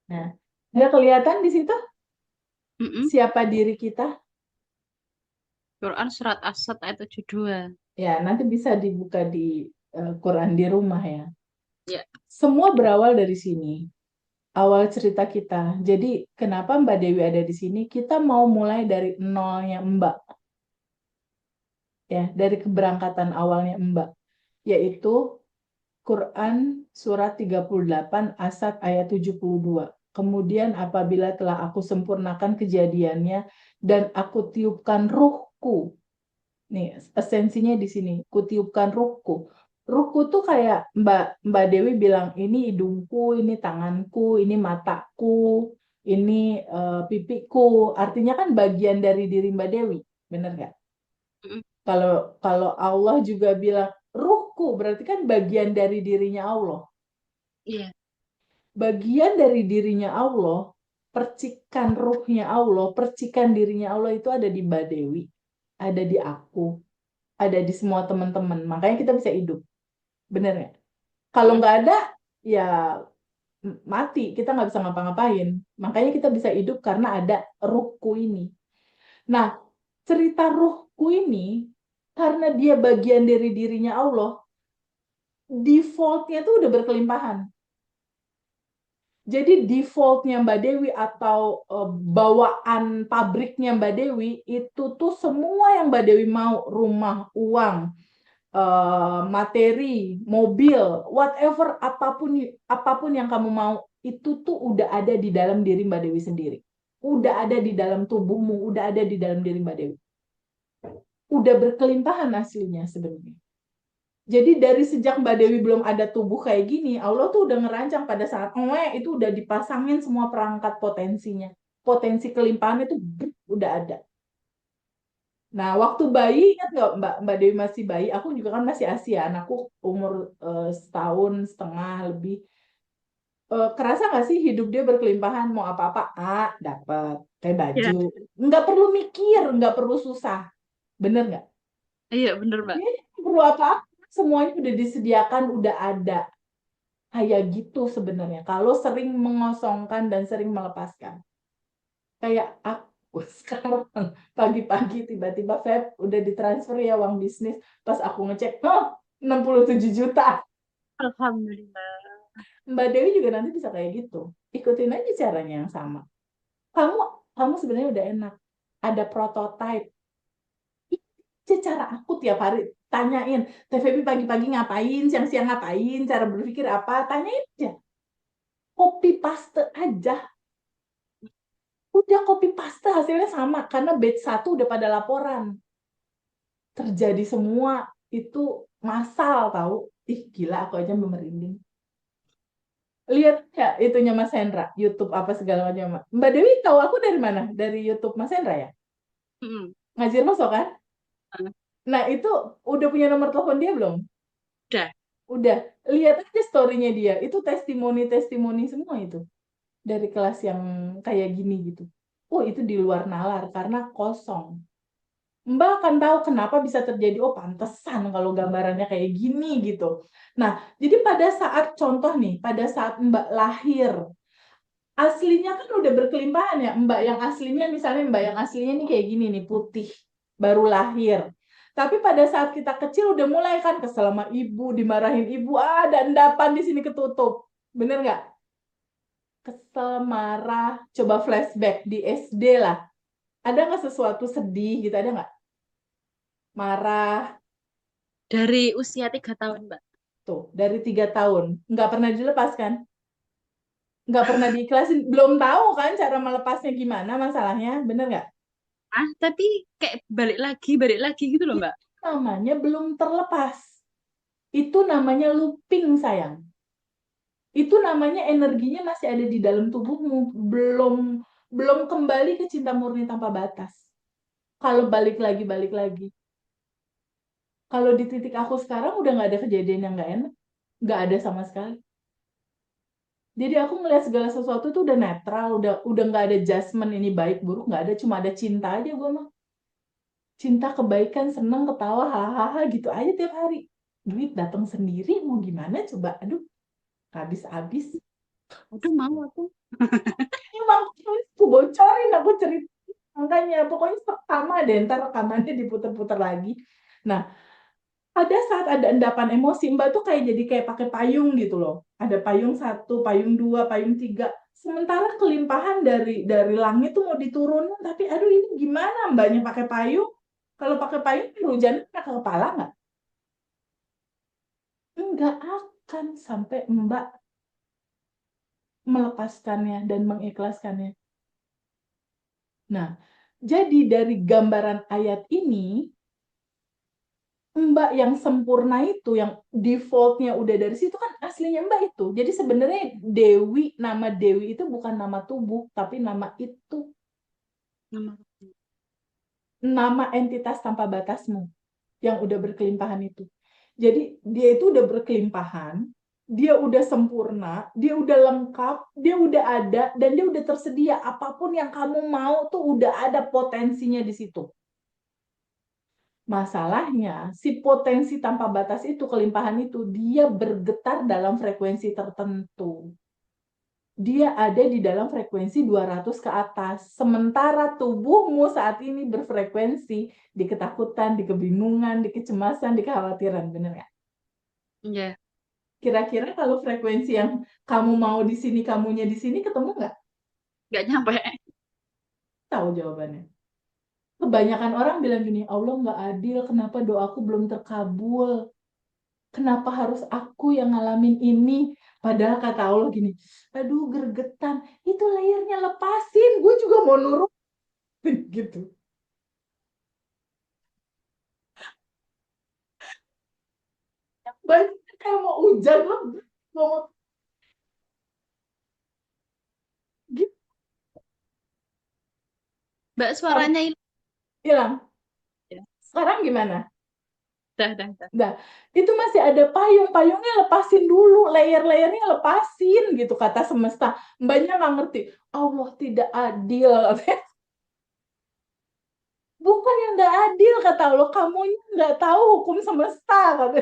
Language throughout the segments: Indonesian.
Nah, ada kelihatan di situ Mm-mm. siapa diri kita? Quran surat As-Sadd ayat 72. Ya, nanti bisa dibuka di Quran di rumah ya. Ya. Semua berawal dari sini. Awal cerita kita. Jadi, kenapa Mbak Dewi ada di sini? Kita mau mulai dari nolnya Mbak, ya, dari keberangkatan awalnya Mbak, yaitu Quran surat 38 Asad ayat 72. Kemudian apabila telah aku sempurnakan kejadiannya dan aku tiupkan ruhku. Nih, esensinya di sini. Kutiupkan ruhku. Ruhku tuh kayak Mbak Mbak Dewi bilang, ini hidungku, ini tanganku, ini mataku, ini pipiku. Artinya kan bagian dari diri Mbak Dewi. Bener nggak? Mm-mm. Kalau kalau Allah juga bilang ruhku, berarti kan bagian dari dirinya Allah. Iya. Bagian dari dirinya Allah, percikan ruhnya Allah, percikan dirinya Allah itu ada di Mbak Dewi, ada di aku, ada di semua teman-teman. Makanya kita bisa hidup. Bener nggak? Kalau Mm-mm. nggak ada, ya mati. Kita nggak bisa ngapa-ngapain. Makanya kita bisa hidup karena ada ruhku ini. Nah, cerita ruhku ini, karena dia bagian dari dirinya Allah, defaultnya tuh udah berkelimpahan. Jadi defaultnya Mbak Dewi atau bawaan pabriknya Mbak Dewi itu tuh semua yang Mbak Dewi mau, rumah, uang, materi, mobil, whatever, apapun apapun yang kamu mau, itu tuh udah ada di dalam diri Mbak Dewi sendiri. Udah ada di dalam tubuhmu, udah ada di dalam diri Mbak Dewi. Udah berkelimpahan aslinya sebenarnya. Jadi dari sejak Mbak Dewi belum ada tubuh kayak gini, Allah tuh udah ngerancang pada saat itu udah dipasangin semua perangkat potensinya. Potensi kelimpahan itu udah ada. Nah, waktu bayi, ingat nggak Mbak Dewi masih bayi? Aku juga kan masih ASEAN. Aku umur setahun setengah lebih. Kerasa nggak sih hidup dia berkelimpahan? Mau apa-apa, dapat. Kayak baju. Ya. Nggak perlu mikir, nggak perlu susah. Bener nggak? Iya, bener, Mbak. Dia nggak perlu apa-apa. Semuanya udah disediakan, udah ada. Kayak gitu sebenarnya. Kalau sering mengosongkan dan sering melepaskan. Kayak aku sekarang pagi-pagi tiba-tiba Feb udah ditransfer ya uang bisnis. Pas aku ngecek, oh 67 juta. Alhamdulillah. Mbak Dewi juga nanti bisa kayak gitu. Ikutin aja caranya yang sama. Kamu kamu sebenarnya udah enak. Ada prototype. Cara aku tiap hari tanyain, TVP pagi-pagi ngapain, siang-siang ngapain, cara berpikir apa, tanyain aja. Copy paste aja. Udah copy paste hasilnya sama karena batch satu udah pada laporan. Terjadi semua itu massal tahu. Ih gila aku aja merinding. Lihat ya itunya Mas Hendra, YouTube apa segala macam. Mbak Dewi tahu aku dari mana? Dari YouTube Mas Hendra ya? Mm-mm. Ngajir masuk kan? Nah itu udah punya nomor telepon dia belum? Udah. Udah. Lihat aja story-nya dia. Itu testimoni-testimoni semua itu. Dari kelas yang kayak gini gitu. Oh itu di luar nalar karena kosong. Mbak akan tahu kenapa bisa terjadi, oh pantesan kalau gambarannya kayak gini gitu. Nah, jadi pada saat contoh nih, pada saat Mbak lahir, aslinya kan udah berkelimpahan ya. Mbak yang aslinya, misalnya Mbak yang aslinya nih kayak gini nih, putih, baru lahir. Tapi pada saat kita kecil udah mulai kan kesel sama ibu, dimarahin ibu, ada endapan di sini ketutup. Bener nggak? Kesel, marah, coba flashback di SD lah. Ada nggak sesuatu sedih gitu, ada nggak? Marah, Dari usia 3 tahun, Mbak. tuh, dari 3 tahun. Nggak pernah dilepas kan? Nggak pernah diikhlasin. Belum tahu kan cara melepasnya gimana masalahnya. Bener nggak? Tapi kayak balik lagi gitu loh, Itu Mbak. namanya belum terlepas. Itu namanya looping, sayang. Itu namanya energinya masih ada di dalam tubuhmu. Belum belum kembali ke cinta murni tanpa batas. Kalau balik lagi. Kalau di titik aku sekarang udah nggak ada kejadian yang nggak enak. Nggak ada sama sekali. Jadi aku melihat segala sesuatu tuh udah netral, udah nggak ada judgement ini baik buruk, nggak ada, cuma ada cinta aja gue mah. Cinta, kebaikan, seneng, ketawa, hahaha gitu aja tiap hari. Duit datang sendiri mau gimana coba? Aduh, habis-habis. Aduh, mau aku. Emang aku bocorin, aku cerita. Makanya pokoknya sama deh, ntar rekamannya diputer-puter lagi. Nah, ada saat ada endapan emosi, Mbak tuh kayak jadi kayak pakai payung gitu loh. Ada payung satu, payung dua, payung tiga. Sementara kelimpahan dari langit tuh mau diturunin, tapi aduh ini gimana Mbaknya pakai payung? Kalau pakai payung hujan kena ke kepala nggak? Nggak akan sampai Mbak melepaskannya dan mengikhlaskannya. Nah, jadi dari gambaran ayat ini, Mbak yang sempurna itu, yang defaultnya udah dari situ kan aslinya Mbak itu. Jadi sebenarnya Dewi, nama Dewi itu bukan nama tubuh, tapi nama itu, Nama. nama entitas tanpa batasmu yang udah berkelimpahan itu. Jadi dia itu udah berkelimpahan, dia udah sempurna, dia udah lengkap, dia udah ada, dan dia udah tersedia. Apapun yang kamu mau tuh udah ada potensinya di situ. Masalahnya, si potensi tanpa batas itu, kelimpahan itu, dia bergetar dalam frekuensi tertentu. Dia ada di dalam frekuensi 200 ke atas. Sementara tubuhmu saat ini berfrekuensi di ketakutan, di kebingungan, di kecemasan, di kekhawatiran. Bener nggak? Iya, Kira-kira kalau frekuensi yang kamu mau di sini, kamunya di sini, ketemu nggak? nggak nyampe. Tahu jawabannya. Kebanyakan orang bilang gini, Allah nggak adil, kenapa doaku belum terkabul? Kenapa harus aku yang ngalamin ini? Padahal kata Allah gini, aduh gergetan, itu layarnya lepasin, gue juga mau nurut gitu. Banyak kayak mau hujan loh, mau gitu. Mbak, suaranya hilang. Hilang. Ya. Sekarang gimana? Dah. Nah, itu masih ada payung, payungnya lepasin dulu, layer-layernya lepasin gitu kata semesta. Mbaknya nggak ngerti, Allah tidak adil. Bukan yang nggak adil kata Allah, kamunya nggak tahu hukum semesta kata.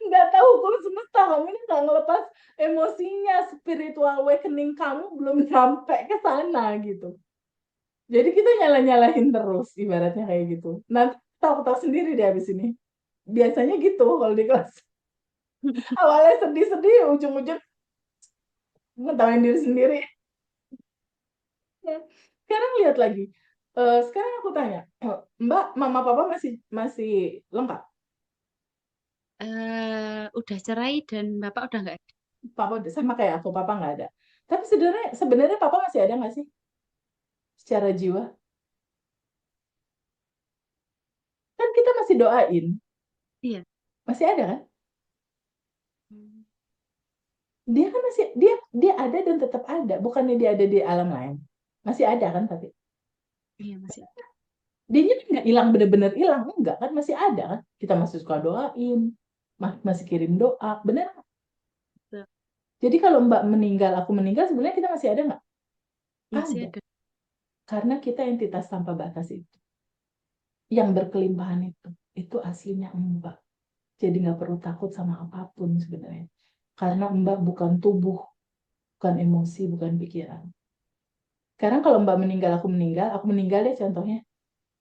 Nggak tahu hukum semesta, kamu ini nggak ngelepas emosinya, spiritual awakening kamu belum sampai ke sana gitu. Jadi kita nyala-nyalahin terus, ibaratnya kayak gitu. Nanti tahu-tahu sendiri deh habis ini. Biasanya gitu kalau di kelas. Awalnya sedih-sedih, ujung-ujung ngetawain diri sendiri. Ya. Sekarang lihat lagi. Sekarang aku tanya, Mbak, mama papa masih masih lengkap? Udah cerai dan bapak udah nggak ada. Papa udah sama kayak aku, papa nggak ada. Tapi sebenarnya sebenarnya papa masih ada nggak sih secara jiwa? Kan kita masih doain, Iya. masih ada kan? Dia kan masih dia dia ada dan tetap ada, bukannya dia ada di alam lain. Masih ada kan tapi Iya, masih. dia kan nggak hilang bener-bener hilang, enggak kan masih ada kan? Kita masih suka doain, masih kirim doa, bener? Tuh, Jadi kalau Mbak meninggal, aku meninggal, sebenarnya kita masih ada nggak? masih Ada, ada. karena kita entitas tanpa batas itu, yang berkelimpahan itu aslinya Mbak. Jadi nggak perlu takut sama apapun sebenarnya, karena Mbak bukan tubuh, bukan emosi, bukan pikiran. Sekarang kalau Mbak meninggal, aku meninggal deh contohnya.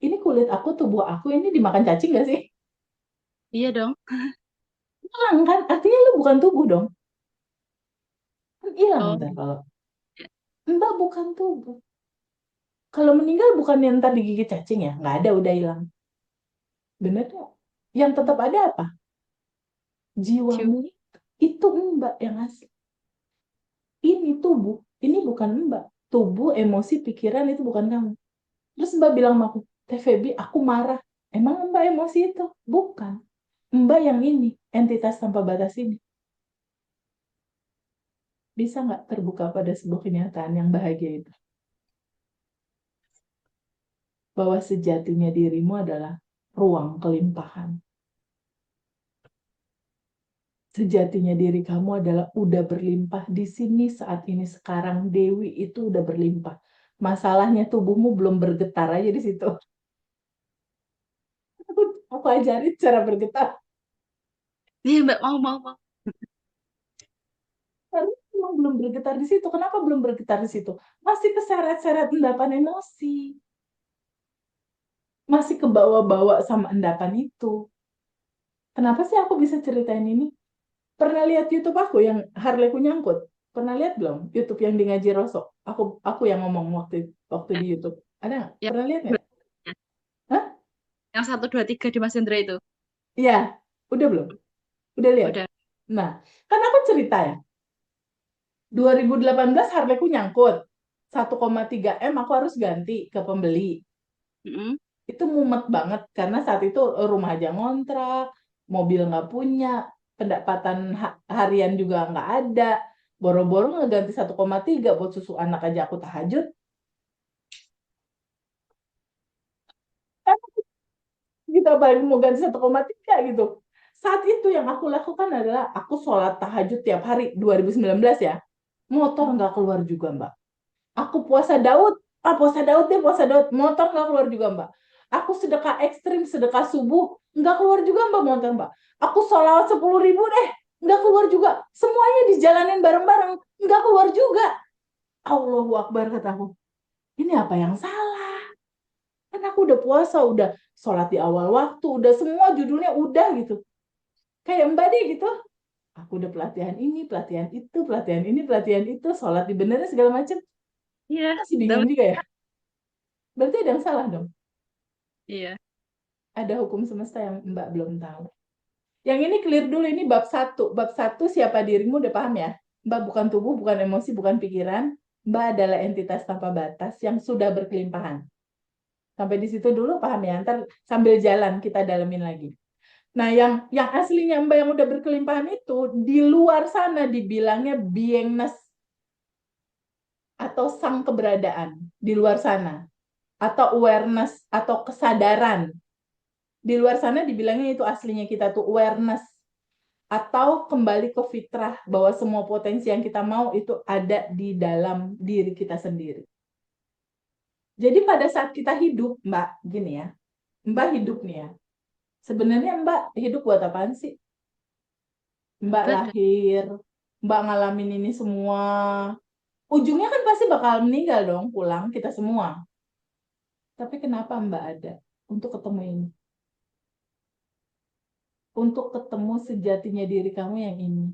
Ini kulit aku, tubuh aku ini dimakan cacing gak sih? Iya dong. Hilang kan? Artinya lu bukan tubuh dong. Kan hilang Oh, ntar kalau. ya. Mbak bukan tubuh. Kalau meninggal bukan yang ntar digigit cacing ya? Nggak ada, udah hilang. Bener ya? Yang tetap ada apa? Cium. Jiwamu itu Mbak yang asli. Ini tubuh. Ini bukan Mbak. Tubuh, emosi, pikiran itu bukan kamu. Terus Mbak bilang sama aku, Teh Febi, aku marah. Emang Mbak emosi itu? Bukan. Mbak yang ini, entitas tanpa batas ini. Bisa nggak terbuka pada sebuah kenyataan yang bahagia itu? Bahwa sejatinya dirimu adalah ruang kelimpahan. Sejatinya diri kamu adalah udah berlimpah di sini saat ini sekarang. Dewi itu udah berlimpah. Masalahnya tubuhmu belum bergetar aja di situ. Aku ajarin cara bergetar. Iya, Mbak, mau. belum bergetar di situ? Kenapa belum bergetar di situ? Masih keseret-seret endapan emosi. Masih kebawa-bawa sama endapan itu. Kenapa sih aku bisa ceritain ini? Pernah lihat YouTube aku yang Harley-ku nyangkut? Pernah lihat belum? YouTube yang di Ngaji Rosok. Aku yang ngomong waktu di YouTube. Ada nggak? Yang, Pernah lihat nggak? Hah? yang 1, 2, 3 di Mas Hendra itu. Iya. Udah belum? Udah lihat? Udah. Nah, kan aku cerita ya. 2018 Harley-ku nyangkut. 1,3 M aku harus ganti ke pembeli. Mm-mm. Itu mumet banget karena saat itu rumah aja ngontrak, mobil nggak punya, pendapatan harian juga nggak ada. Boro-boro ngeganti 1,3 buat susu anak aja aku tahajud. Kita balik mau ganti 1,3 gitu. Saat itu yang aku lakukan adalah aku sholat tahajud tiap hari 2019 ya. Motor nggak keluar juga, Mbak. Aku puasa Daud, puasa Daud deh, puasa Daud. Motor nggak keluar juga, Mbak. Aku sedekah ekstrim, sedekah subuh, nggak keluar juga, Mbak, motor, Mbak. Aku sholawat 10.000 deh, nggak keluar juga. Semuanya dijalanin bareng-bareng, nggak keluar juga. Allahu Akbar, kataku. Ini apa yang salah? Kan aku udah puasa, udah sholat di awal waktu, udah semua judulnya udah gitu. Kayak Mbak deh gitu. Aku udah pelatihan ini, pelatihan itu, pelatihan ini, pelatihan itu, sholat dibenerin segala macam. Iya, Masih bingung tapi juga ya. Berarti ada yang salah dong. iya. Ada hukum semesta yang Mbak belum tahu. Yang ini clear dulu, ini bab 1. Bab 1 siapa dirimu udah paham ya? Mbak bukan tubuh, bukan emosi, bukan pikiran. Mbak adalah entitas tanpa batas yang sudah berkelimpahan. Sampai di situ dulu paham ya? Ntar sambil jalan kita dalemin lagi. Nah, yang aslinya Mbak yang udah berkelimpahan itu di luar sana dibilangnya beingness atau sang keberadaan di luar sana atau awareness atau kesadaran. Di luar sana dibilangnya itu aslinya kita tuh awareness atau kembali ke fitrah bahwa semua potensi yang kita mau itu ada di dalam diri kita sendiri. Jadi pada saat kita hidup, Mbak, gini ya, Mbak hidup nih ya. Sebenarnya Mbak hidup buat apaan sih? Mbak Betul. lahir, Mbak ngalamin ini semua. Ujungnya kan pasti bakal meninggal dong, pulang kita semua. Tapi kenapa Mbak ada? Untuk ketemu ini. Untuk ketemu sejatinya diri kamu yang ini.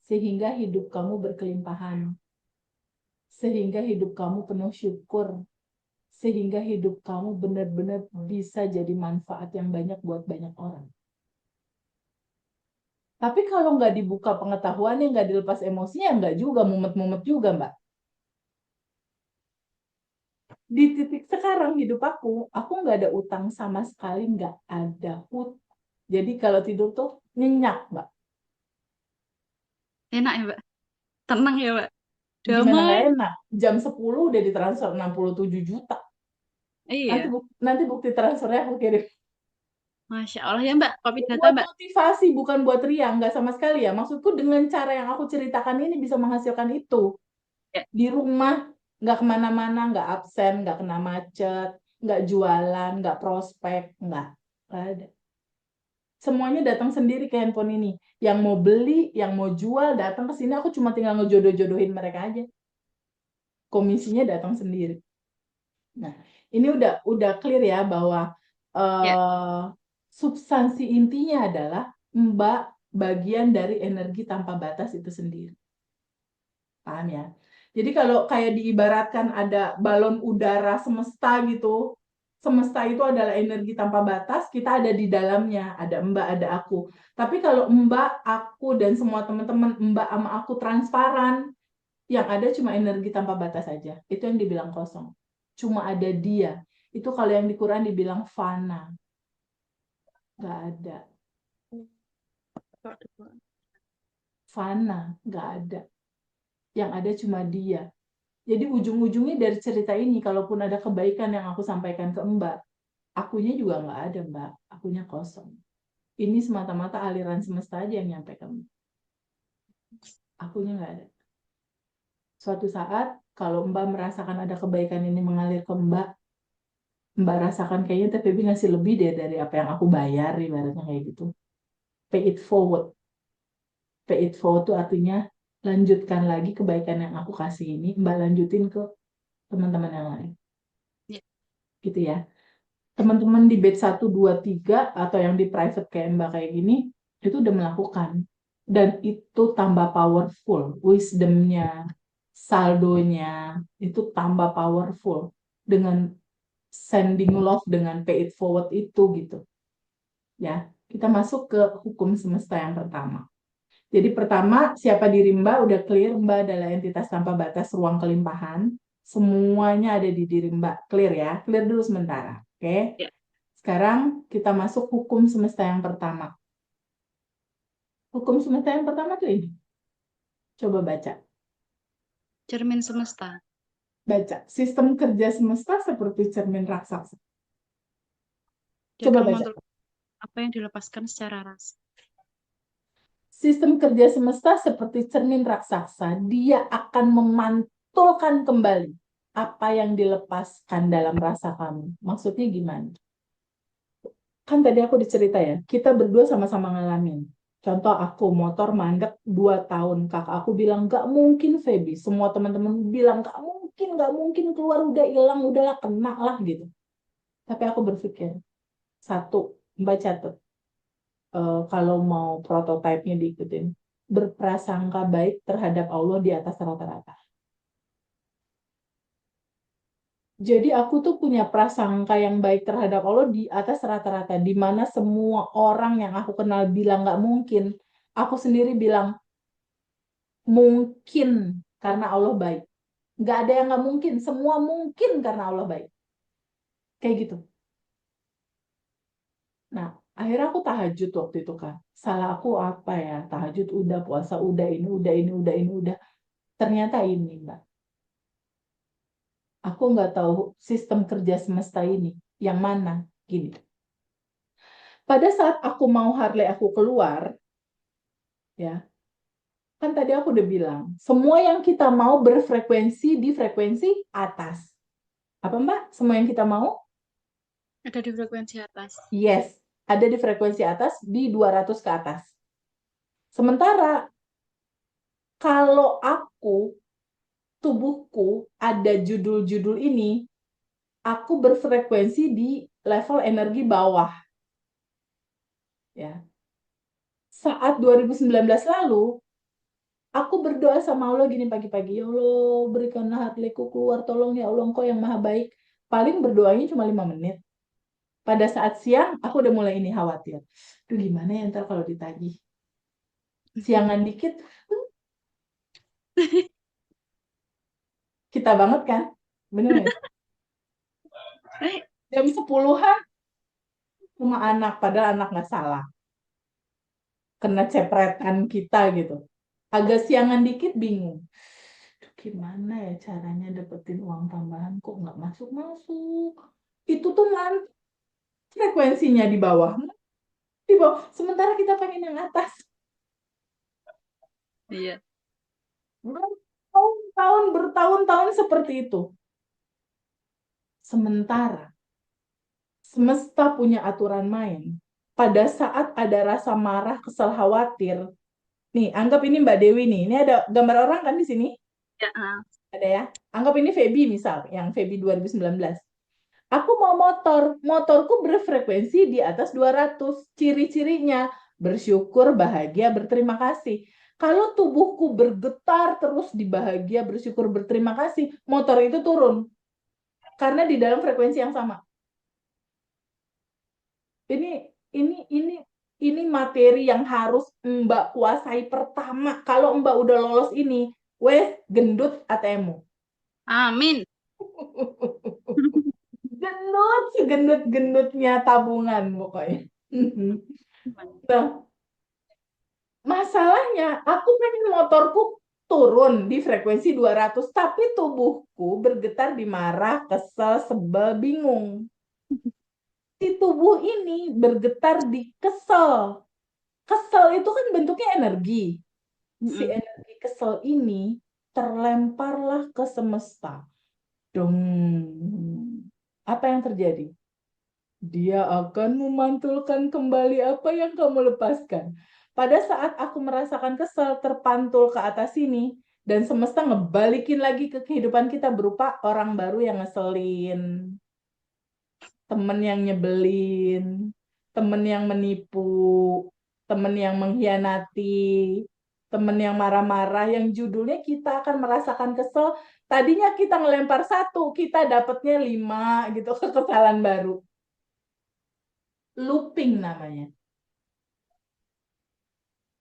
Sehingga hidup kamu berkelimpahan. Sehingga hidup kamu penuh syukur. Sehingga hidup kamu benar-benar bisa jadi manfaat yang banyak buat banyak orang. Tapi kalau nggak dibuka pengetahuannya, nggak dilepas emosinya, nggak juga, mumet-mumet juga, Mbak. Di titik sekarang hidup aku nggak ada utang sama sekali, nggak ada hutang. Jadi kalau tidur tuh nyenyak, Mbak. Enak ya, Mbak. Tenang ya, Mbak. Gimana Damai. nggak enak? Jam 10 udah ditransfer 67 juta. Iya. Nanti bukti transfernya aku kirim. Masya Allah ya, Mbak. Kopi data, Buat Mbak. motivasi, bukan buat ria, nggak sama sekali ya. Maksudku dengan cara yang aku ceritakan ini bisa menghasilkan itu. Ya. Di rumah, nggak kemana-mana, nggak absen, nggak kena macet, nggak jualan, nggak prospek, nggak ada. Semuanya datang sendiri ke handphone ini. Yang mau beli, yang mau jual, datang ke sini, aku cuma tinggal ngejodoh-jodohin mereka aja. Komisinya datang sendiri. Nah, ini udah clear ya bahwa Ya. eh, substansi intinya adalah Mbak bagian dari energi tanpa batas itu sendiri. Paham ya? Jadi kalau kayak diibaratkan ada balon udara semesta gitu, semesta itu adalah energi tanpa batas, kita ada di dalamnya, ada Mbak, ada aku. Tapi kalau Mbak, aku, dan semua teman-teman Mbak sama aku transparan, yang ada cuma energi tanpa batas saja. Itu yang dibilang kosong. Cuma ada dia. Itu kalau yang di Quran dibilang fana. Nggak ada. Fana. Nggak ada. Yang ada cuma dia. Jadi ujung-ujungnya dari cerita ini, kalaupun ada kebaikan yang aku sampaikan ke Mbak, akunya juga nggak ada, Mbak. Akunya kosong. Ini semata-mata aliran semesta aja yang nyampe ke Mbak. Akunya nggak ada. Suatu saat, kalau Mbak merasakan ada kebaikan ini mengalir ke Mbak, Mbak rasakan kayaknya TPB ngasih lebih deh dari apa yang aku bayar, ibaratnya kayak gitu. Pay it forward. Pay it forward itu artinya lanjutkan lagi kebaikan yang aku kasih ini, Mbak lanjutin ke teman-teman yang lain. Ya. Gitu ya. Teman-teman di batch 1, 2, 3 atau yang di private kayak Mbak kayak gini, itu udah melakukan. Dan itu tambah powerful. Wisdomnya, saldonya, itu tambah powerful. Dengan sending love, dengan pay it forward itu gitu. Ya, kita masuk ke hukum semesta yang pertama. Jadi pertama, siapa diri Mbak udah clear, Mbak adalah entitas tanpa batas ruang kelimpahan. Semuanya ada di diri Mbak. Clear ya? Clear dulu sementara. Oke? Ya. Sekarang kita masuk hukum semesta yang pertama. Hukum semesta yang pertama tuh ini. Coba baca. Cermin semesta. Baca. Sistem kerja semesta seperti cermin raksasa. Dia Coba akan baca. mengontrol apa yang dilepaskan secara rasa. Sistem kerja semesta seperti cermin raksasa. Dia akan memantulkan kembali apa yang dilepaskan dalam rasa kamu. Maksudnya gimana? Kan tadi aku dicerita ya, kita berdua sama-sama ngalamin. Contoh aku motor mandek 2 tahun. Kakak aku bilang, gak mungkin Feby. Semua teman-teman bilang, gak mungkin keluar, udah hilang, udahlah kena lah gitu. Tapi aku berpikir, satu, Mbak catat, kalau mau prototipenya diikutin, berprasangka baik terhadap Allah di atas rata-rata. Jadi aku tuh punya prasangka yang baik terhadap Allah di atas rata-rata, di mana semua orang yang aku kenal bilang nggak mungkin, aku sendiri bilang mungkin karena Allah baik. Nggak ada yang nggak mungkin, semua mungkin karena Allah baik. Kayak gitu. Nah, akhirnya aku tahajud waktu itu kan. Salah aku apa ya? Tahajud udah, puasa udah, ini udah, ini udah, ini udah. Ternyata ini, Mbak. Aku nggak tahu sistem kerja semesta ini. Yang mana? Gini. Pada saat aku mau Harley aku keluar, ya kan tadi aku udah bilang, semua yang kita mau berfrekuensi di frekuensi atas. Apa Mbak? Semua yang kita mau? Ada di frekuensi atas. Yes, ada di frekuensi atas di 200 ke atas. Sementara kalau tubuhku ada judul-judul ini, aku berfrekuensi di level energi bawah. Ya. Saat 2019 lalu, aku berdoa sama Allah gini pagi-pagi, ya Allah berikanlah hatiku keluar, tolong ya Allah Engkau yang maha baik. Paling berdoanya cuma 5 menit. Pada saat siang, aku udah mulai ini khawatir. Duh gimana ya ntar kalau ditagih. Siangan dikit, kita banget kan? Bener ya? Eh, Jam 10-an, cuma anak, padahal anak nggak salah. Kena cepretan kita gitu. Agak siangan dikit, bingung. Duh, gimana ya caranya dapetin uang tambahan? Kok nggak masuk-masuk? Itu tuh frekuensinya di bawah. Di bawah. Sementara kita pengen yang atas. iya. Bertahun-tahun seperti itu. Sementara semesta punya aturan main. Pada saat ada rasa marah, kesal, khawatir. Nih, anggap ini Mbak Dewi nih. Ini ada gambar orang kan di sini? Ya, Ada ya. Anggap ini Feby misal, yang Feby 2019. Aku mau motorku berfrekuensi di atas 200. Ciri-cirinya bersyukur, bahagia, berterima kasih. Kalau tubuhku bergetar terus di bahagia, bersyukur, berterima kasih, motor itu turun. Karena di dalam frekuensi yang sama. Ini ini materi yang harus Mbak kuasai pertama. Kalau Mbak udah lolos ini, weh gendut ATM-mu. amin. Gendut, segendut-gendutnya tabungan pokoknya. Nah, masalahnya aku pengen motorku turun di frekuensi 200, tapi tubuhku bergetar di marah, kesel, sebel, bingung. Si tubuh ini bergetar di kesel. Kesel itu kan bentuknya energi. Si Mm-mm. energi kesel ini terlemparlah ke semesta. Dong. Apa yang terjadi? Dia akan memantulkan kembali apa yang kamu lepaskan. Pada saat aku merasakan kesel terpantul ke atas sini, dan semesta ngebalikin lagi ke kehidupan kita berupa orang baru yang ngeselin, temen yang nyebelin, temen yang menipu, temen yang mengkhianati, temen yang marah-marah, yang judulnya kita akan merasakan kesel. Tadinya kita ngelempar 1, kita dapatnya 5 gitu, kekesalan baru. Looping namanya.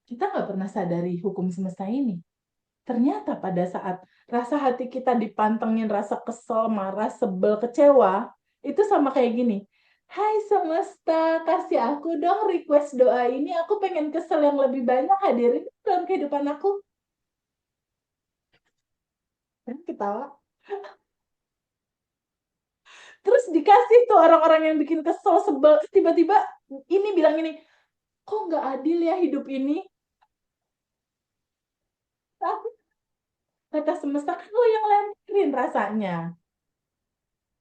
Kita nggak pernah sadari hukum semesta ini. Ternyata pada saat rasa hati kita dipantengin rasa kesel, marah, sebel, kecewa, itu sama kayak gini. Hai semesta, kasih aku dong request doa ini. Aku pengen kesel yang lebih banyak hadirin dalam kehidupan aku. Dan ketawa. Terus dikasih tuh orang-orang yang bikin kesel, sebel. Tiba-tiba ini bilang ini, kok nggak adil ya hidup ini? Tapi kata semesta, kan lo yang lemparin rasanya.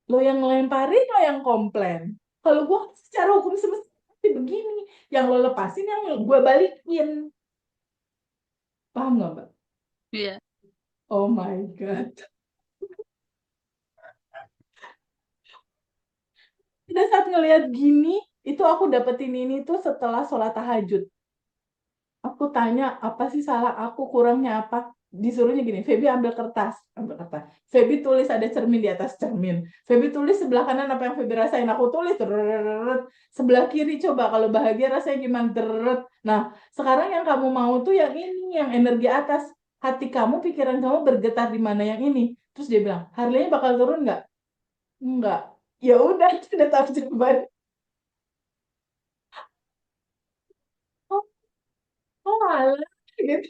Lo yang ngelemparin, lo yang komplain. Kalau gue secara hukum semesta begini, yang lo lepasin, yang gue balikin. Paham nggak, Mbak? Iya. Oh my God. Pada saat ngelihat gini, itu aku dapetin ini tuh setelah sholat tahajud. Aku tanya, apa sih salah aku, kurangnya apa? Disuruhnya gini, Feby ambil kertas. Feby tulis ada cermin di atas cermin. Feby tulis sebelah kanan apa yang Feby rasain, aku tulis. Tereret. Sebelah kiri coba kalau bahagia rasanya gimana. Tereret. Nah, sekarang yang kamu mau tuh yang ini, yang energi atas. Hati kamu, pikiran kamu bergetar di mana yang ini. Terus dia bilang, harganya bakal turun nggak? Enggak. Ya udah, udah tahu jawaban. Oh, oh alah. Gitu.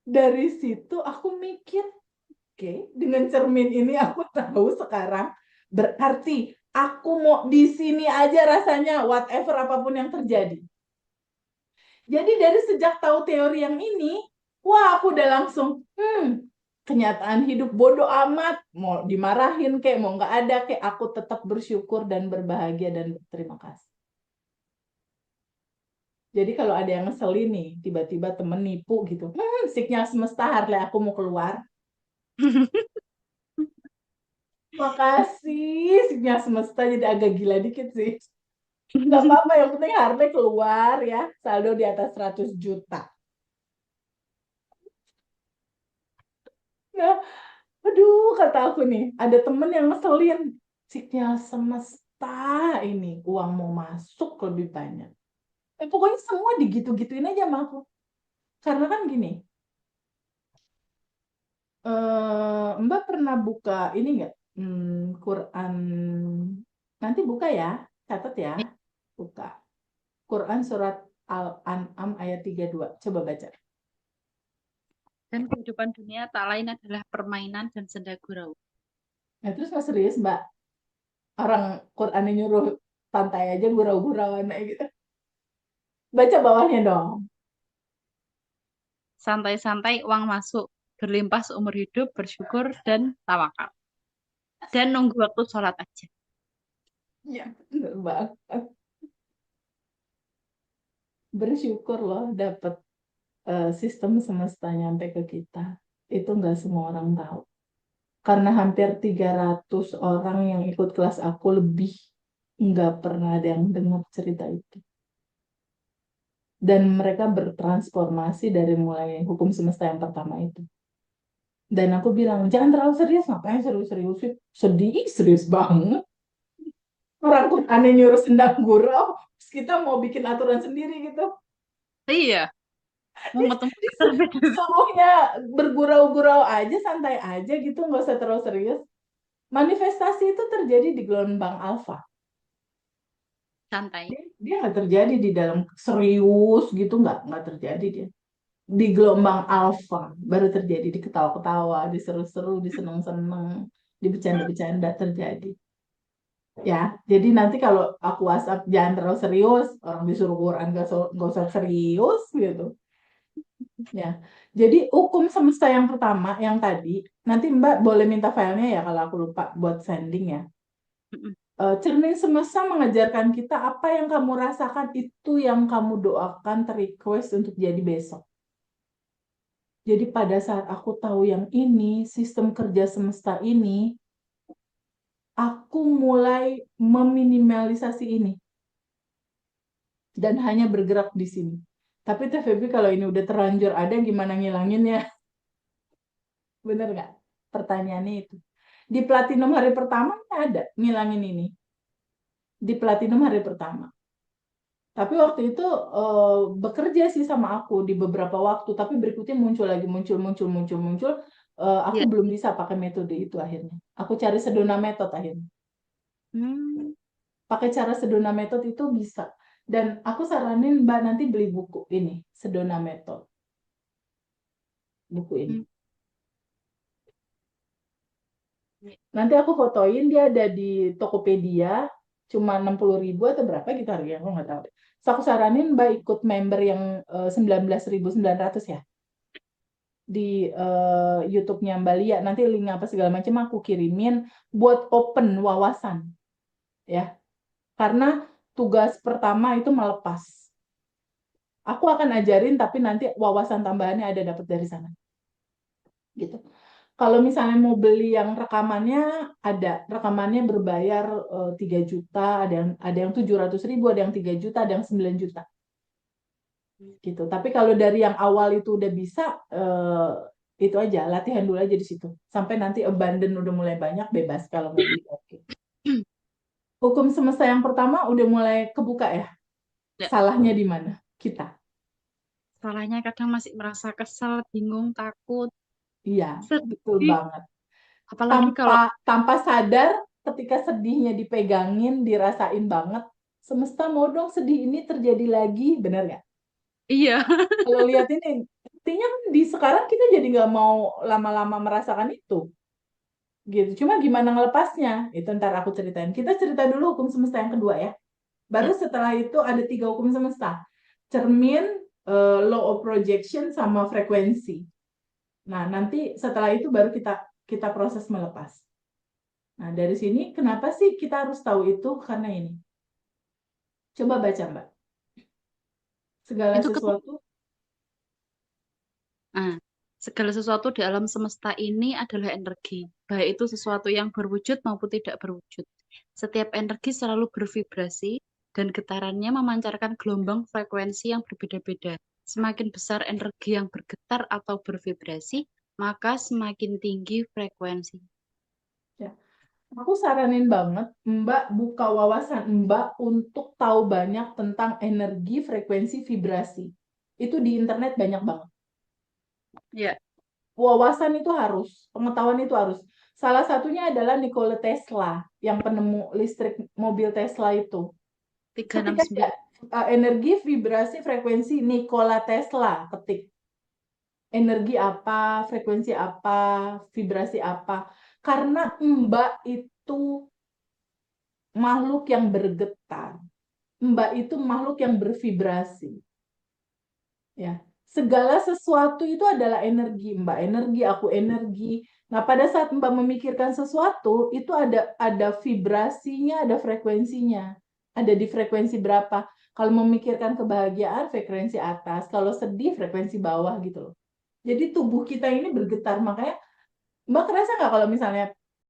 Dari situ aku mikir, oke, dengan cermin ini aku tahu sekarang berarti aku mau di sini aja rasanya whatever apapun yang terjadi. Jadi dari sejak tahu teori yang ini, wah aku udah langsung, kenyataan hidup bodoh amat, mau dimarahin kayak mau nggak ada kayak aku tetap bersyukur dan berbahagia dan berterima kasih. Jadi kalau ada yang ngeselin nih, tiba-tiba temen nipu gitu, signal semesta Harley aku mau keluar. Makasih, sinyal semesta jadi agak gila dikit sih. Nggak apa-apa, yang penting Harley keluar ya. Saldo di atas 100 juta. Nah, aduh, kata aku nih, ada temen yang ngeselin. Sinyal semesta ini, uang mau masuk lebih banyak. Pokoknya semua digitu-gituin aja sama aku. Karena kan gini, Mbak pernah buka ini nggak? Quran. Nanti buka ya, catat ya. Buka. Quran surat Al-An'am ayat 32. Coba baca. Dan kehidupan dunia tak lain adalah permainan dan senda gurau. Nah, terus nggak serius, Mbak. Orang Qurannya nyuruh santai aja gurau-gurauan aja gitu. Baca bawahnya dong. Santai-santai uang masuk, berlimpah seumur hidup, bersyukur dan tawakal. Dan nunggu waktu sholat aja. Ya, bener banget. Bersyukur loh dapet sistem semesta nyampe ke kita. Itu nggak semua orang tahu. Karena hampir 300 orang yang ikut kelas aku lebih nggak pernah ada yang dengar cerita itu. Dan mereka bertransformasi dari mulai hukum semesta yang pertama itu. Dan aku bilang, jangan terlalu serius, ngapain serius-serius sih? Sedih, serius banget. Orang pun aneh nyuruh sendang gurau, terus kita mau bikin aturan sendiri gitu. Iya, mau ketemu Disuruhnya bergurau-gurau aja, santai aja gitu, nggak usah terlalu serius. Manifestasi itu terjadi di gelombang alfa. santai. Dia nggak terjadi di dalam serius gitu, nggak terjadi dia. Di gelombang alfa baru terjadi, di ketawa-ketawa, di seru-seru, di seneng-seneng, di bercanda-bercanda terjadi. Ya, jadi nanti kalau aku WhatsApp jangan terlalu serius, orang disuruh Quran nggak usah serius gitu. Ya, jadi hukum semesta yang pertama yang tadi, nanti Mbak boleh minta filenya ya kalau aku lupa buat sending ya. cermin semesta mengajarkan kita apa yang kamu rasakan itu yang kamu doakan terrequest untuk jadi besok. Jadi pada saat aku tahu yang ini, sistem kerja semesta ini, aku mulai meminimalisasi ini dan hanya bergerak di sini. Tapi Teh Feby kalau ini udah terlanjur ada gimana ngilanginnya? Bener nggak? Pertanyaannya itu. Di platinum hari pertama ada ngilangin ini. Di platinum hari pertama. Tapi waktu itu bekerja sih sama aku di beberapa waktu. Tapi berikutnya muncul lagi, muncul. Aku Ya. belum bisa pakai metode itu akhirnya. Aku cari Sedona Method akhirnya. Hmm. Pakai cara Sedona Method itu bisa. Dan aku saranin Mbak nanti beli buku ini, Sedona Method. Buku ini. Hmm. Nanti aku fotoin, dia ada di Tokopedia, cuma 60.000 atau berapa gitu harganya, aku nggak tahu. So, aku saranin Mbak ikut member yang 19.900 ya, di YouTube-nya Mbak Lia. Nanti link apa segala macam aku kirimin buat open wawasan, ya. Karena tugas pertama itu melepas. Aku akan ajarin, tapi nanti wawasan tambahannya ada dapat dari sana. Gitu. Kalau misalnya mau beli yang rekamannya, ada rekamannya berbayar 3 juta, ada yang 700.000, ada yang 3 juta, ada yang 9 juta gitu. Tapi kalau dari yang awal itu udah bisa, itu aja latihan dulu aja di situ. Sampai nanti abandon udah mulai banyak, bebas kalau mau beli. Oke. Hukum semesta yang pertama udah mulai kebuka ya. Ya. Salahnya di mana? Kita. Salahnya kadang masih merasa kesal, bingung, takut, Iya, betul sedih. banget. Apalagi tanpa kalau tanpa sadar, ketika sedihnya dipegangin, dirasain banget, semesta mau dong sedih ini terjadi lagi, bener nggak? iya. Kalau lihat ini, artinya kan di sekarang kita jadi nggak mau lama-lama merasakan itu, gitu. Cuma gimana ngelepasnya? Itu ntar aku ceritain. Kita cerita dulu hukum semesta yang kedua ya. Baru Ya. setelah itu ada 3 hukum semesta. Cermin, law of projection, sama frekuensi. Nah, nanti setelah itu baru kita kita proses melepas. Nah, dari sini kenapa sih kita harus tahu itu? Karena ini. Coba baca, Mbak. Segala Itu sesuatu, Nah, segala sesuatu di alam semesta ini adalah energi, baik itu sesuatu yang berwujud maupun tidak berwujud. Setiap energi selalu bervibrasi dan getarannya memancarkan gelombang frekuensi yang berbeda-beda. Semakin besar energi yang bergetar atau bervibrasi, maka semakin tinggi frekuensi. ya. Aku saranin banget Mbak buka wawasan Mbak untuk tahu banyak tentang energi, frekuensi, vibrasi. Itu di internet banyak banget. Ya, Wawasan itu harus, pengetahuan itu harus. Salah satunya adalah Nikola Tesla, yang penemu listrik mobil Tesla itu. Ketik aja 369. energi, vibrasi, frekuensi Nikola Tesla, ketik. Energi apa, frekuensi apa, vibrasi apa. Karena Mbak itu makhluk yang bergetar. Mbak itu makhluk yang bervibrasi. Ya, segala sesuatu itu adalah energi. Mbak energi, aku energi. Nah, pada saat Mbak memikirkan sesuatu, itu ada vibrasinya, ada frekuensinya. Ada di frekuensi berapa. Kalau memikirkan kebahagiaan, frekuensi atas. Kalau sedih, frekuensi bawah gitu loh. Jadi tubuh kita ini bergetar. Makanya Mbak kerasa nggak kalau misalnya